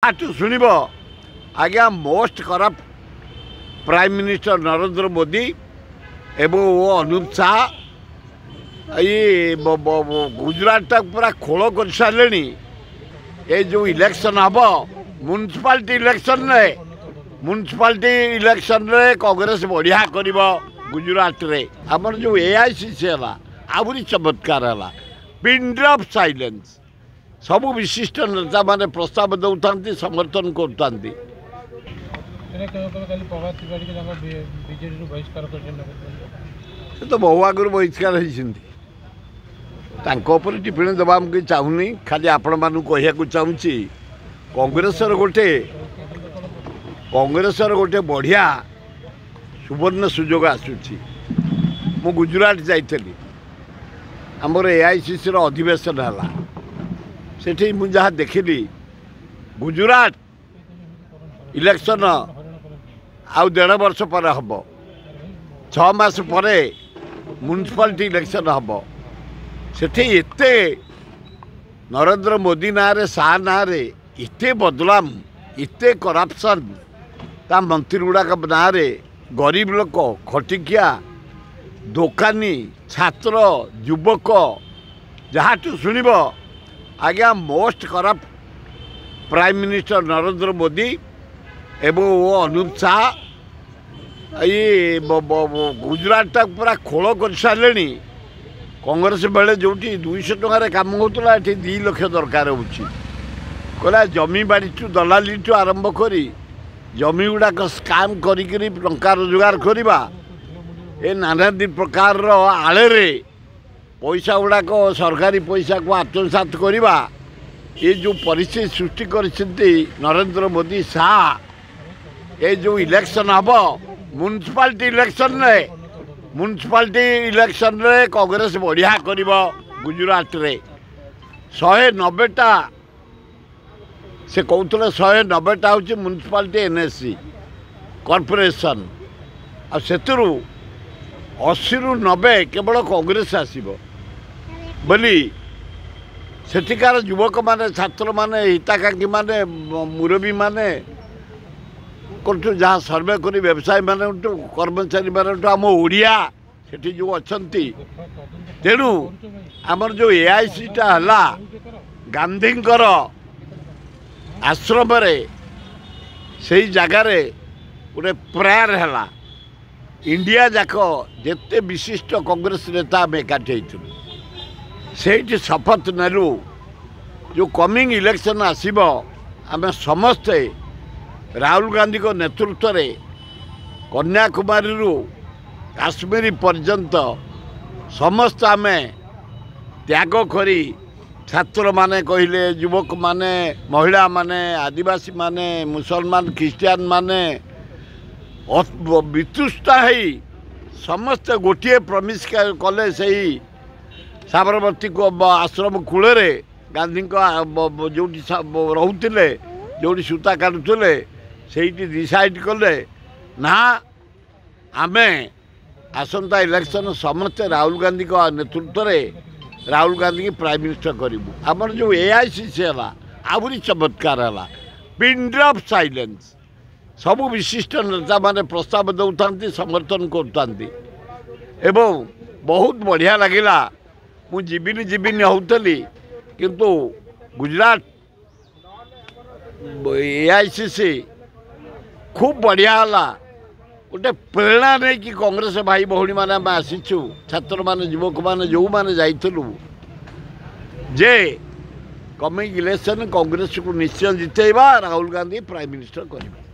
शुणव आज्ञा most corrupt prime minister Narendra Modi एवं अनुप शाह ये गुजरात पूरा खोल कर सारे ये जो इलेक्शन हम म्युनिसिपालिटी इलेक्शन रे कांग्रेस बढ़िया कर गुजरात रे आमर जो एआईसीसी है आहरी चमत्कार है पिन ड्रॉप साइलेंस सबु विशिष्ट नेता माने प्रस्ताव दौरान समर्थन करता तो बहु आगुरी बहिष्कार होती टिप्पणी देवा मुझे चाहूनी खाली आपण मानू कहू चाहूँगी कांग्रेसर गोटे बढ़िया सुवर्ण सुजोग आसूची मु गुजरात जाइली आमर एआईसीसी अधिवेशन है सेठी मुझे जहाँ देखिली गुजरात इलेक्शन आउ 1.5 वर्ष पर हम 6 मास पर म्युनिसिपालिटी इलेक्शन हम सेठे नरेंद्र मोदी ना रे शाह ना रे इते बदलाम इते करप्शन ता मंत्री गुड़ाक ना रे गरीब लोक खटिकिया दोकानी छात्र युवक जहाँ शुणव आज्ञा most corrupt prime minister Narendra Modi एवं अनुप शाह ये गुजरात पूरा खोल कर सारे कांग्रेस बेले जो 200 टकर कम होता ये 2 लाख दरकार होगा जमी बाड़ी दलाली आरंभ कर जमी गुड़ाक स्काम कर टंका रोजगार करवा ये नाना प्रकार आड़े पैसा गुड़ाक सरकारी पैसा को आत्मसात करवा ये जो परिस्थिति सृष्टि करछन्ति नरेंद्र मोदी शाह ये जो इलेक्शन हम म्युनिसिपालिटी इलेक्शन रे कांग्रेस बढ़िया कर गुजरात रे 190टा से कहते 190टा हूँ म्युनिसिपालिटी एनएससी कॉर्पोरेशन आ सेतु 80 ରୁ 90 केवल कांग्रेस आसब बोली सेठिकार युवक माने छात्र माने हिताकांक्षी माने मुरबी माने जहाँ सर्वे कर व्यवसायी माने कर्मचारी माने आम ओडिया सेठी जो अछंती तेणु आमर जो एआईसी टा हला गांधींकर आश्रम रे से जगार गोटे प्रेयर है इंडिया जाक जिते विशिष्ट कांग्रेस नेता आम एकाठी से शपथ नेलु जो कमिंग इलेक्शन आसब आम समस्ते राहुल गांधी को नेतृत्व में कन्याकुमारी काश्मीर पर्यंत समस्त आम त्याग करी छात्र माने कहले युवक माने महिला माने आदिवासी माने मुसलमान ख्रिस्टियान माने वितुष्टा है समस्ते गोटे प्रमिश कले से साबरमती को आश्रम कूल गांधी जो रोते जो सूता काटुले से डिसाइड कले ना आमे आसंता इलेक्शन समस्ते राहुल गांधी का नेतृत्व में राहुल गांधी की प्राइम मिनिस्टर करूँ आमर जो एआईसीसी है आहरी चमत्कार है पिन ड्रॉप साइलेंस सबु विशिष्ट नेता माने प्रस्ताव दौरान समर्थन करता बहुत बढ़िया लगिला मु जीविनी होतली किंतु गुजरात एआईसीसी खूब बढ़िया है गोटे प्रेरणा नहीं कि कांग्रेस भाई भौणी मैंने आम आसीचु छात्र माने युवक माने जो माने जाइलु जे कमिंग इलेक्शन कांग्रेस को निश्चय जितेबा राहुल गांधी प्राइम मिनिस्टर करेंगे।